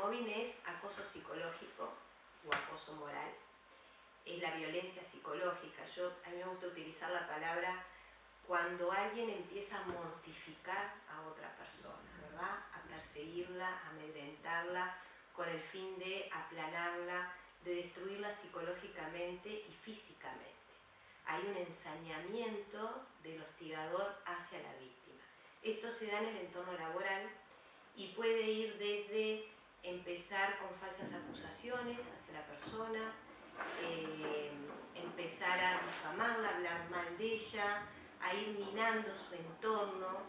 mobbing es acoso psicológico o acoso moral. Es la violencia psicológica. A mí me gusta utilizar la palabra cuando alguien empieza a mortificar a otra persona, ¿verdad? A perseguirla, a amedrentarla, con el fin de aplanarla, de destruirla psicológicamente y físicamente. Hay un ensañamiento del hostigador hacia la víctima. Esto se da en el entorno laboral y puede ir desde empezar con falsas acusaciones hacia la persona, empezar a difamarla, hablar mal de ella, a ir minando su entorno,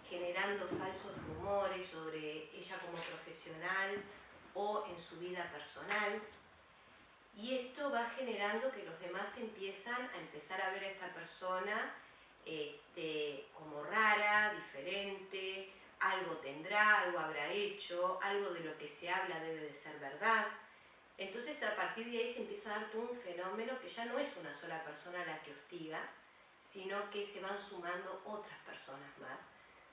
generando falsos rumores sobre ella como profesional o en su vida personal. Y esto va generando que los demás empiezan a ver a esta persona como rara, diferente, algo tendrá, algo habrá hecho, algo de lo que se habla debe de ser verdad. Entonces a partir de ahí se empieza a dar todo un fenómeno que ya no es una sola persona la que hostiga, sino que se van sumando otras personas más,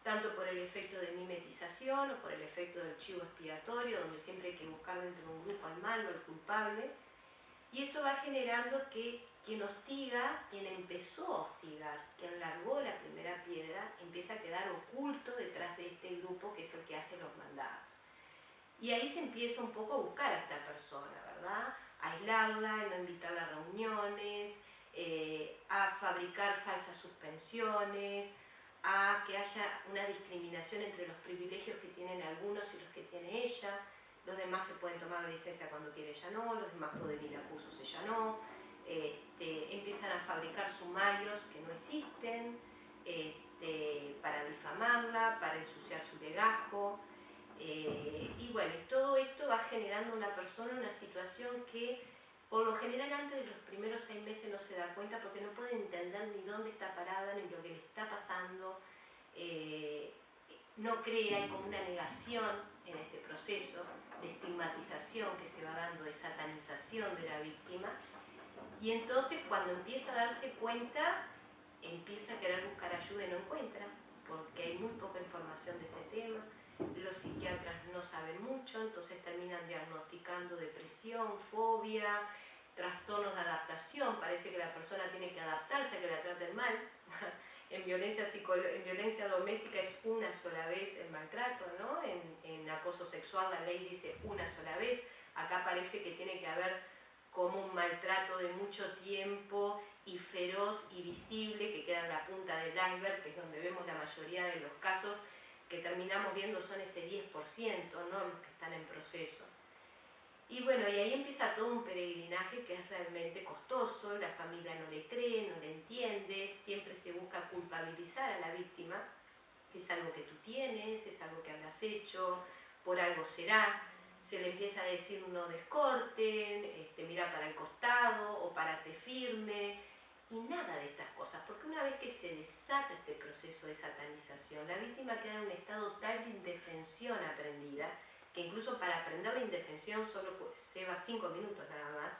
tanto por el efecto de mimetización o por el efecto del chivo expiatorio, donde siempre hay que buscar dentro de un grupo al malo, al culpable. Y esto va generando que quien hostiga, quien empezó a hostigar, quien largó la primera piedra, empieza a quedar oculto detrás de este grupo que es el que hace los mandados. Y ahí se empieza un poco a buscar a esta persona, ¿verdad? A aislarla, a no invitarla a reuniones, a fabricar falsas suspensiones, a que haya una discriminación entre los privilegios que tienen algunos y los que tiene ella. Los demás se pueden tomar la licencia cuando quiere, ella no, los demás pueden ir a cursos, ella no. Empiezan a fabricar sumarios que no existen para difamarla, para ensuciar su legajo. Y bueno, todo esto va generando en la persona una situación que por lo general antes de los primeros 6 meses no se da cuenta porque no puede entender ni dónde está parada ni lo que le está pasando. No cree, hay como una negación en este proceso de estigmatización que se va dando, de satanización de la víctima, y entonces cuando empieza a darse cuenta, empieza a querer buscar ayuda y no encuentra, porque hay muy poca información de este tema, los psiquiatras no saben mucho, entonces terminan diagnosticando depresión, fobia, trastornos de adaptación, parece que la persona tiene que adaptarse a que la traten mal. En violencia doméstica es una sola vez el maltrato, ¿no? En acoso sexual la ley dice una sola vez. Acá parece que tiene que haber como un maltrato de mucho tiempo y feroz y visible que queda en la punta del iceberg, que es donde vemos la mayoría de los casos que terminamos viendo son ese 10%, ¿no? Los que están en proceso. Y bueno, y ahí empieza todo un peregrinaje que es realmente costoso, la familia no le cree, no le entiende, siempre se busca culpabilizar a la víctima, es algo que tú tienes, es algo que habrás hecho, por algo será, se le empieza a decir no descorten, mira para el costado o párate firme, y nada de estas cosas, porque una vez que se desata este proceso de satanización, la víctima queda en un estado tal de indefensión aprendida, que incluso para aprender la indefensión solo lleva 5 minutos nada más,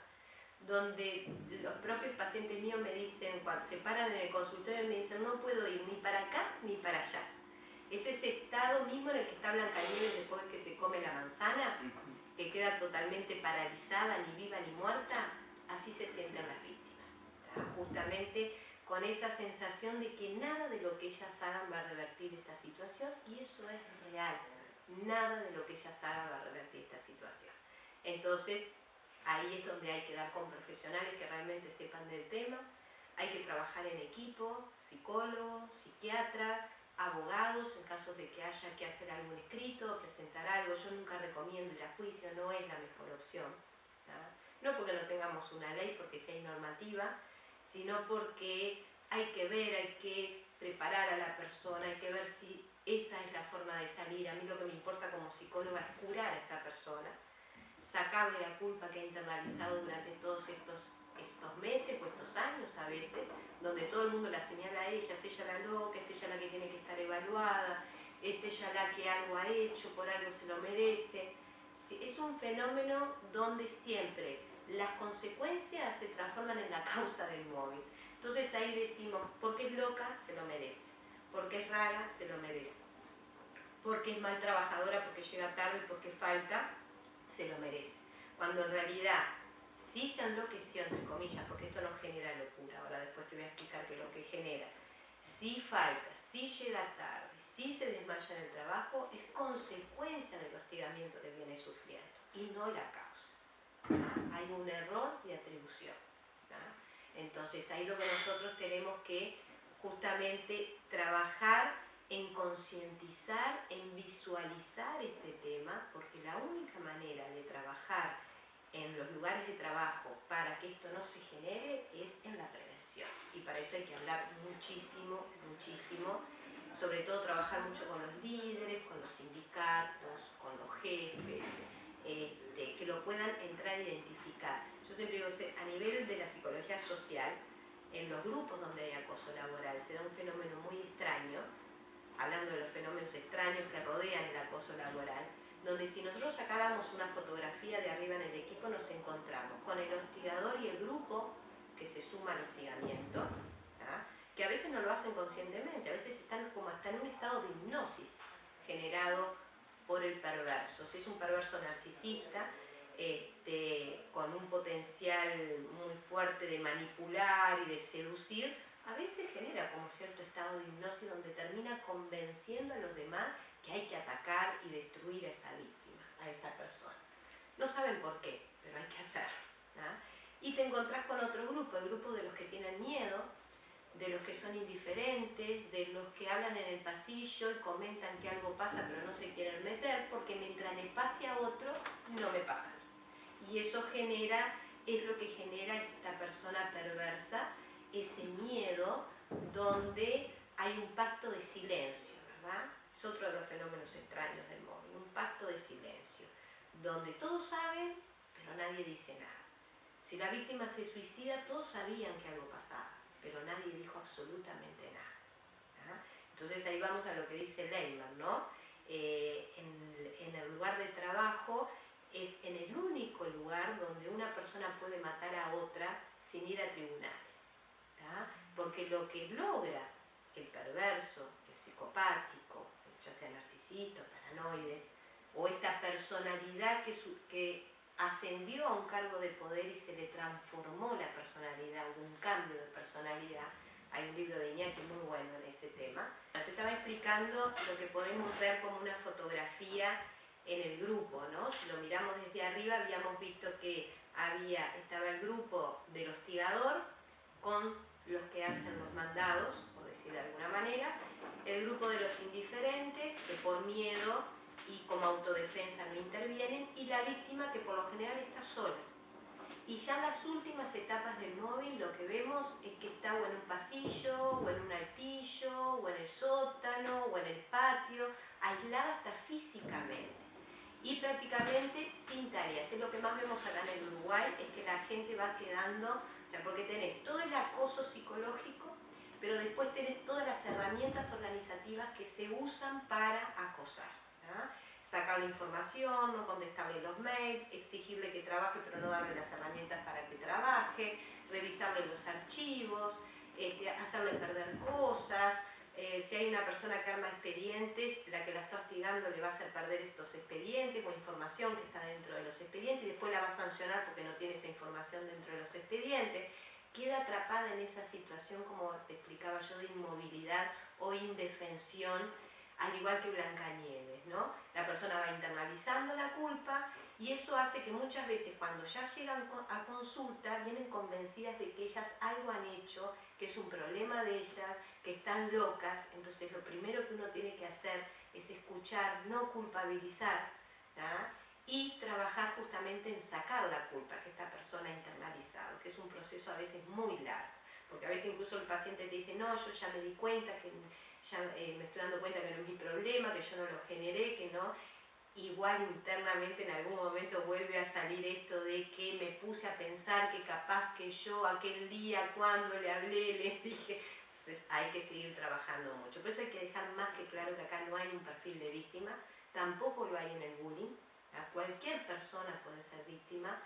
donde los propios pacientes míos me dicen, cuando se paran en el consultorio, me dicen no puedo ir ni para acá ni para allá. Es ese estado mismo en el que está Blancanieves después de que se come la manzana, que queda totalmente paralizada, ni viva ni muerta, así se sienten las víctimas. Justamente con esa sensación de que nada de lo que ellas hagan va a revertir esta situación, y eso es real. Nada de lo que ellas hagan va a revertir esta situación. Entonces, ahí es donde hay que dar con profesionales que realmente sepan del tema, hay que trabajar en equipo, psicólogos, psiquiatra, abogados, en caso de que haya que hacer algún escrito, presentar algo. Yo nunca recomiendo ir a juicio, no es la mejor opción, ¿no? No porque no tengamos una ley, porque si hay normativa, sino porque hay que ver, hay que preparar a la persona, hay que ver si esa es la forma de salir. A mí lo que me importa como psicóloga es curar a esta persona, sacarle la culpa que ha internalizado durante todos estos meses o estos años a veces, donde todo el mundo la señala a ella, es ella la loca, es ella la que tiene que estar evaluada, es ella la que algo ha hecho, por algo se lo merece. Es un fenómeno donde siempre las consecuencias se transforman en la causa del móvil. Entonces ahí decimos, porque es loca, se lo merece, porque es rara, se lo merece, porque es mal trabajadora, porque llega tarde, porque falta, se lo merece. Cuando en realidad sí se enloqueció, entre comillas, porque esto no genera locura, ahora después te voy a explicar qué es lo que genera, si falta, si llega tarde, si se desmaya en el trabajo, es consecuencia del hostigamiento que viene sufriendo y no la causa. ¿Ah? Hay un error de atribución. ¿Ah? Entonces ahí lo que nosotros tenemos que justamente trabajar en concientizar, en visualizar este tema, porque la única manera de trabajar en los lugares de trabajo para que esto no se genere es en la prevención. Y para eso hay que hablar muchísimo, muchísimo, sobre todo trabajar mucho con los líderes, con los sindicatos, con los jefes, que lo puedan entrar a identificar. Yo siempre digo, a nivel de la psicología social, en los grupos donde hay acoso laboral se da un fenómeno muy extraño, hablando de los fenómenos extraños que rodean el acoso laboral, donde si nosotros sacáramos una fotografía de arriba en el equipo nos encontramos con el hostigador y el grupo que se suma al hostigamiento, ¿ah? Que a veces no lo hacen conscientemente, a veces están como hasta en un estado de hipnosis generado por el perverso. Si es un perverso narcisista, con un potencial muy fuerte de manipular y de seducir, a veces genera como cierto estado de hipnosis donde termina convenciendo a los demás que hay que atacar y destruir a esa víctima, a esa persona. No saben por qué, pero hay que hacerlo, ¿no? Y te encontrás con otro grupo, el grupo de los que tienen miedo, de los que son indiferentes, de los que hablan en el pasillo y comentan que algo pasa pero no se quieren meter, porque mientras le pase a otro, no me pasa. Y eso genera, es lo que genera esta persona perversa, ese miedo donde hay un pacto de silencio, ¿verdad? Es otro de los fenómenos extraños del móvil, un pacto de silencio, donde todos saben, pero nadie dice nada. Si la víctima se suicida, todos sabían que algo pasaba, pero nadie dijo absolutamente nada, ¿verdad? Entonces ahí vamos a lo que dice Lehmann, ¿no? En el lugar de trabajo es en el único lugar donde una persona puede matar a otra sin ir a tribunales, ¿tá? Porque lo que logra el perverso, el psicopático, ya sea narcisista, paranoide, o esta personalidad que ascendió a un cargo de poder y se le transformó la personalidad, hubo un cambio de personalidad. Hay un libro de Iñaki muy bueno en ese tema. Te estaba explicando lo que podemos ver como una fotografía en el grupo, ¿no? Si lo miramos desde arriba, habíamos visto que estaba el grupo del hostigador con los que hacen los mandados, por decir de alguna manera, el grupo de los indiferentes, que por miedo y como autodefensa no intervienen, y la víctima, que por lo general está sola. Y ya en las últimas etapas del móvil lo que vemos es que está o en un pasillo, o en un altillo, o en el sótano, o en el patio, aislada hasta físicamente y prácticamente sin tareas. Es lo que más vemos acá en el Uruguay, es que la gente va quedando, o sea, porque tenés todo el acoso psicológico, pero después tenés todas las herramientas organizativas que se usan para acosar, ¿no? Sacarle información, no contestarle los mails, exigirle que trabaje pero no darle las herramientas para que trabaje, revisarle los archivos, hacerle perder cosas. Si hay una persona que arma expedientes, la que la está hostigando le va a hacer perder estos expedientes o información que está dentro de los expedientes y después la va a sancionar porque no tiene esa información dentro de los expedientes. Queda atrapada en esa situación, como te explicaba yo, de inmovilidad o indefensión, al igual que Blancanieves, ¿no? La persona va internalizando la culpa y eso hace que muchas veces cuando ya llegan a consulta vienen convencidas de que ellas algo han hecho, que es un problema de ellas, que están locas. Entonces lo primero que uno tiene que hacer es escuchar, no culpabilizar, ¿tá? Y trabajar justamente en sacar la culpa que esta persona ha internalizado, que es un proceso a veces muy largo, porque a veces incluso el paciente te dice, no, yo ya me di cuenta, que ya me estoy dando cuenta que no es mi problema, que yo no lo generé, que no. Igual internamente en algún momento vuelve a salir esto de que me puse a pensar que capaz que yo aquel día cuando le hablé, les dije. Entonces hay que seguir trabajando mucho. Por eso hay que dejar más que claro que acá no hay un perfil de víctima, tampoco lo hay en el bullying. Cualquier persona puede ser víctima,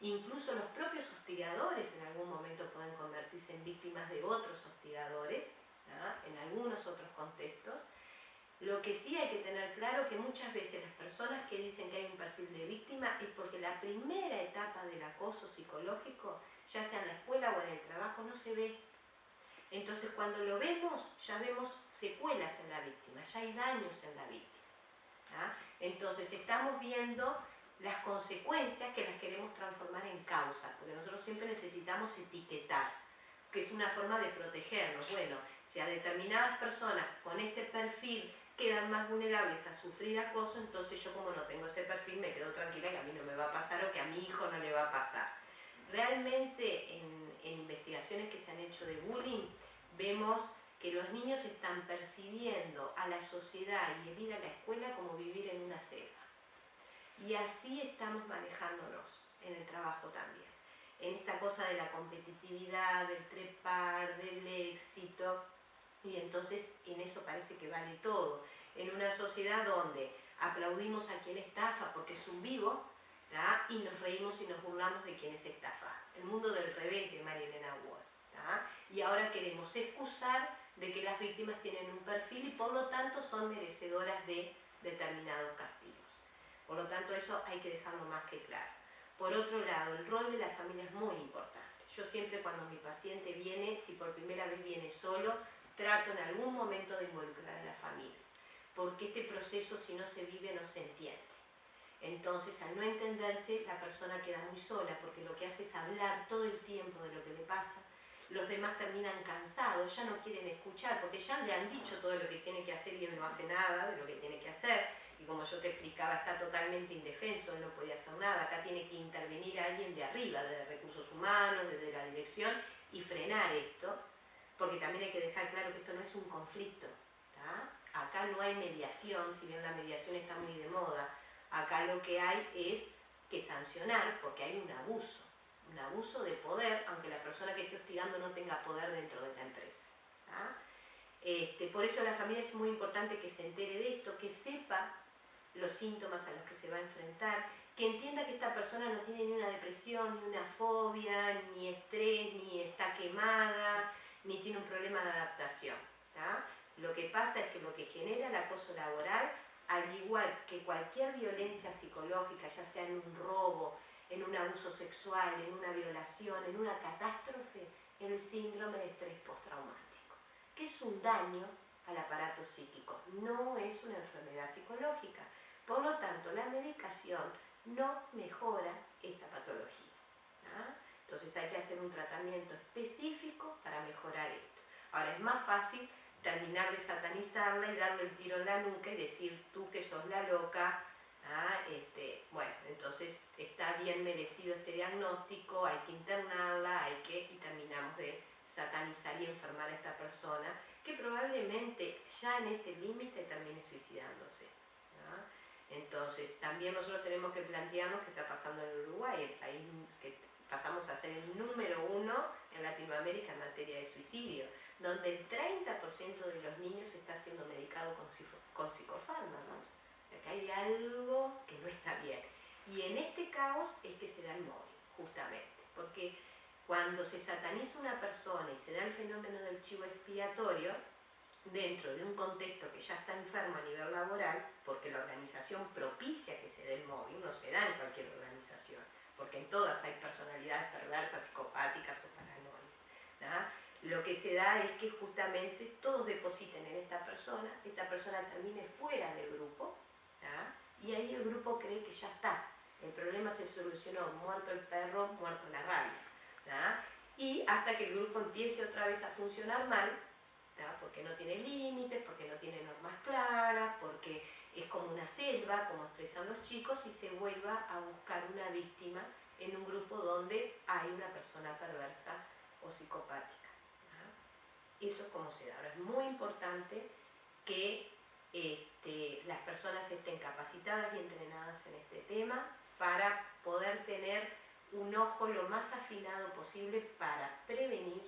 incluso los propios hostigadores en algún momento pueden convertirse en víctimas de otros hostigadores, ¿no? En algunos otros contextos. Lo que sí hay que tener claro que muchas veces las personas que dicen que hay un perfil de víctima es porque la primera etapa del acoso psicológico, ya sea en la escuela o en el trabajo, no se ve. Entonces cuando lo vemos, ya vemos secuelas en la víctima, ya hay daños en la víctima. ¿Ah? Entonces estamos viendo las consecuencias que las queremos transformar en causas, porque nosotros siempre necesitamos etiquetar, que es una forma de protegernos. Bueno, si a determinadas personas con este perfil quedan más vulnerables a sufrir acoso, entonces yo como no tengo ese perfil me quedo tranquila que a mí no me va a pasar o que a mi hijo no le va a pasar. Realmente en investigaciones que se han hecho de bullying vemos que los niños están percibiendo a la sociedad y el ir a la escuela como vivir en una selva. Y así estamos manejándonos en el trabajo también. En esta cosa de la competitividad, del trepar, del éxito, y entonces en eso parece que vale todo. En una sociedad donde aplaudimos a quien estafa porque es un vivo, ¿tá? Y nos reímos y nos burlamos de quien es estafa. El mundo del revés de Marilena Walsh. ¿Tá? Y ahora queremos excusar de que las víctimas tienen un perfil y por lo tanto son merecedoras de determinados castigos. Por lo tanto, eso hay que dejarlo más que claro. Por otro lado, el rol de la familia es muy importante. Yo siempre cuando mi paciente viene, si por primera vez viene solo, trato en algún momento de involucrar a la familia. Porque este proceso, si no se vive, no se entiende. Entonces, al no entenderse, la persona queda muy sola, porque lo que hace es hablar todo el tiempo de lo que le pasa. Los demás terminan cansados, ya no quieren escuchar, porque ya le han dicho todo lo que tiene que hacer y él no hace nada de lo que tiene que hacer. Y como yo te explicaba, está totalmente indefenso, él no podía hacer nada. Acá tiene que intervenir alguien de arriba, desde recursos humanos, desde la dirección, y frenar esto, porque también hay que dejar claro que esto no es un conflicto. ¿Tá? Acá no hay mediación, si bien la mediación está muy de moda. Acá lo que hay es que sancionar, porque hay un abuso de poder, aunque la persona que esté hostigando no tenga poder dentro de la empresa. ¿Tá? Por eso la familia es muy importante que se entere de esto, que sepa los síntomas a los que se va a enfrentar, que entienda que esta persona no tiene ni una depresión, ni una fobia, ni estrés, ni está quemada, ni tiene un problema de adaptación. ¿Tá? Lo que pasa es que lo que genera el acoso laboral, al igual que cualquier violencia psicológica, ya sea en un robo, en un abuso sexual, en una violación, en una catástrofe, el síndrome de estrés postraumático, que es un daño al aparato psíquico, no es una enfermedad psicológica. Por lo tanto, la medicación no mejora esta patología. ¿Ah? Entonces hay que hacer un tratamiento específico para mejorar esto. Ahora, es más fácil terminar de satanizarla y darle el tiro en la nuca y decir, tú que sos la loca, ¿ah? Bueno, entonces está bien merecido este diagnóstico, hay que internarla, y terminamos de satanizar y enfermar a esta persona, que probablemente ya en ese límite termine suicidándose. ¿No? Entonces, también nosotros tenemos que plantearnos qué está pasando en Uruguay, el país que pasamos a ser el número 1 en Latinoamérica en materia de suicidio, donde el 30% de los niños está siendo medicado con psicofármacos. O sea que hay algo que no está bien. Y en este caos es que se da el móvil, justamente, porque cuando se sataniza una persona y se da el fenómeno del chivo expiatorio, dentro de un contexto que ya está enfermo a nivel laboral, porque la organización propicia que se dé el móvil, no se da en cualquier organización, porque en todas hay personalidades perversas, psicopáticas o paranoicas. Lo que se da es que justamente todos depositen en esta persona termine fuera del grupo, ¿tá? Y ahí el grupo cree que ya está, el problema se solucionó, muerto el perro, muerto la rabia. ¿Tá? Y hasta que el grupo empiece otra vez a funcionar mal, ¿tá? Porque no tiene límites, porque no tiene normas claras, porque es como una selva, como expresan los chicos, y se vuelva a buscar una víctima en un grupo donde hay una persona perversa o psicopática. ¿Tá? Eso es como se da. Ahora es muy importante que las personas estén capacitadas y entrenadas en este tema para poder tener un ojo lo más afinado posible para prevenir,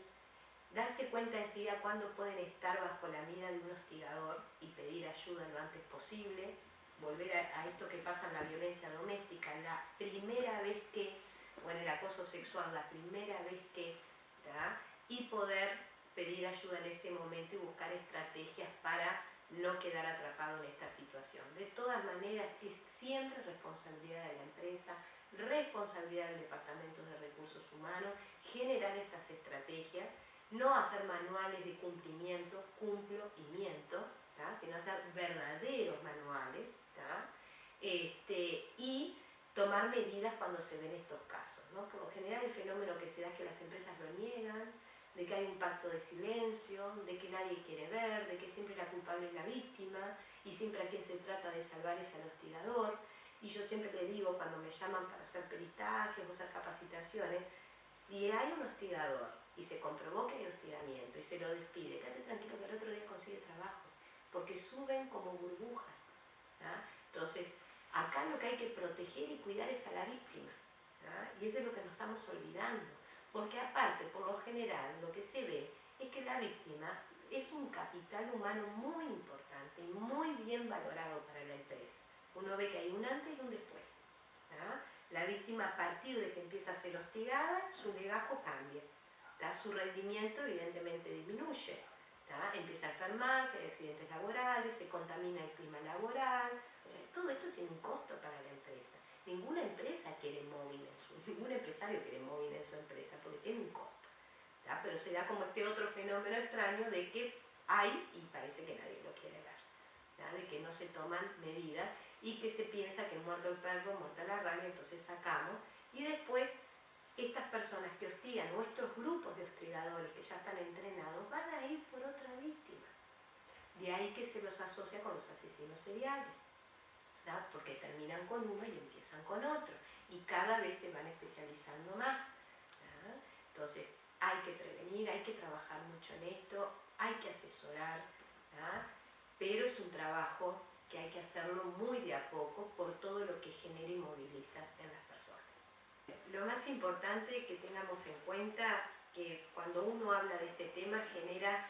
darse cuenta enseguida cuándo pueden estar bajo la mira de un hostigador y pedir ayuda lo antes posible, volver a esto que pasa en la violencia doméstica, la primera vez que, o en el acoso sexual, la primera vez que, ¿tá? Y poder pedir ayuda en ese momento y buscar estrategias para no quedar atrapado en esta situación. De todas maneras, es siempre responsabilidad de la empresa, responsabilidad del Departamento de Recursos Humanos, generar estas estrategias, no hacer manuales de cumplimiento, cumplo y miento, ¿tá? Sino hacer verdaderos manuales, ¿tá? Y tomar medidas cuando se ven estos casos, ¿no? Por lo general el fenómeno que se da es que las empresas lo niegan, de que hay un pacto de silencio, de que nadie quiere ver, de que siempre la culpable es la víctima y siempre a quien se trata de salvar es al hostigador. Y yo siempre le digo, cuando me llaman para hacer peritajes o hacer capacitaciones, si hay un hostigador y se comprobó que hay hostigamiento y se lo despide, quédate tranquilo que el otro día consigue trabajo, porque suben como burbujas, ¿tá? Entonces, acá lo que hay que proteger y cuidar es a la víctima, ¿tá? Y es de lo que nos estamos olvidando. Porque aparte, por lo general, lo que se ve es que la víctima es un capital humano muy importante y muy bien valorado para la empresa. Uno ve que hay un antes y un después, ¿tá? La víctima, a partir de que empieza a ser hostigada, su legajo cambia, ¿tá? Su rendimiento evidentemente disminuye, ¿tá? Empieza a enfermarse, hay accidentes laborales, se contamina el clima laboral. O sea, todo esto tiene un costo para la empresa. Ninguna empresa quiere móvil ningún empresario quiere móvil en su empresa porque tiene un costo, ¿tá? Pero se da como este otro fenómeno extraño de que hay y parece que nadie lo quiere ver, ¿tá? De que no se toman medidas y que se piensa que muerto el perro, muerta la rabia, entonces sacamos y después estas personas que hostigan o estos grupos de hostigadores que ya están entrenados van a ir por otra víctima. De ahí que se los asocia con los asesinos seriales, ¿tá? Porque terminan con uno y empiezan con otro y cada vez se van especializando más, ¿tá? Entonces hay que prevenir, hay que trabajar mucho en esto, hay que asesorar, ¿tá? Pero es un trabajo que hay que hacerlo muy de a poco por todo lo que genera y moviliza en las personas. Lo más importante que tengamos en cuenta que cuando uno habla de este tema genera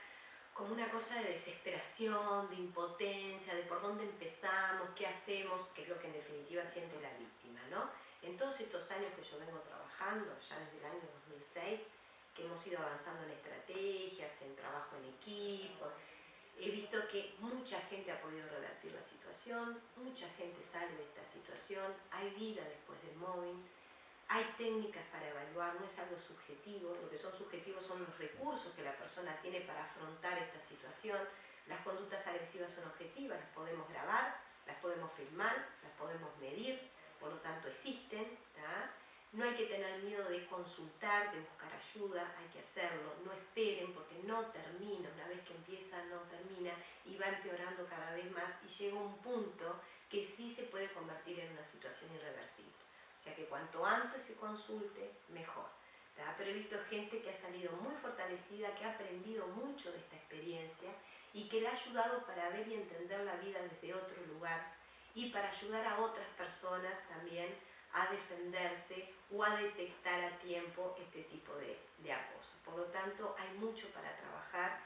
como una cosa de desesperación, de impotencia, de por dónde empezamos, qué hacemos, que es lo que en definitiva siente la víctima, ¿no? En todos estos años que yo vengo trabajando, ya desde el año 2006, que hemos ido avanzando en estrategias, en trabajo en equipo, he visto que mucha gente ha podido revertir la situación, mucha gente sale de esta situación, hay vida después del mobbing. Hay técnicas para evaluar, no es algo subjetivo, lo que son subjetivos son los recursos que la persona tiene para afrontar esta situación. Las conductas agresivas son objetivas, las podemos grabar, las podemos filmar, las podemos medir, por lo tanto existen, ¿tá? No hay que tener miedo de consultar, de buscar ayuda, hay que hacerlo, no esperen porque no termina, una vez que empieza no termina y va empeorando cada vez más y llega un punto que sí se puede convertir en una situación irreversible. O sea que cuanto antes se consulte, mejor, ¿tá? Pero he visto gente que ha salido muy fortalecida, que ha aprendido mucho de esta experiencia y que le ha ayudado para ver y entender la vida desde otro lugar y para ayudar a otras personas también a defenderse o a detectar a tiempo este tipo de acoso. Por lo tanto, hay mucho para trabajar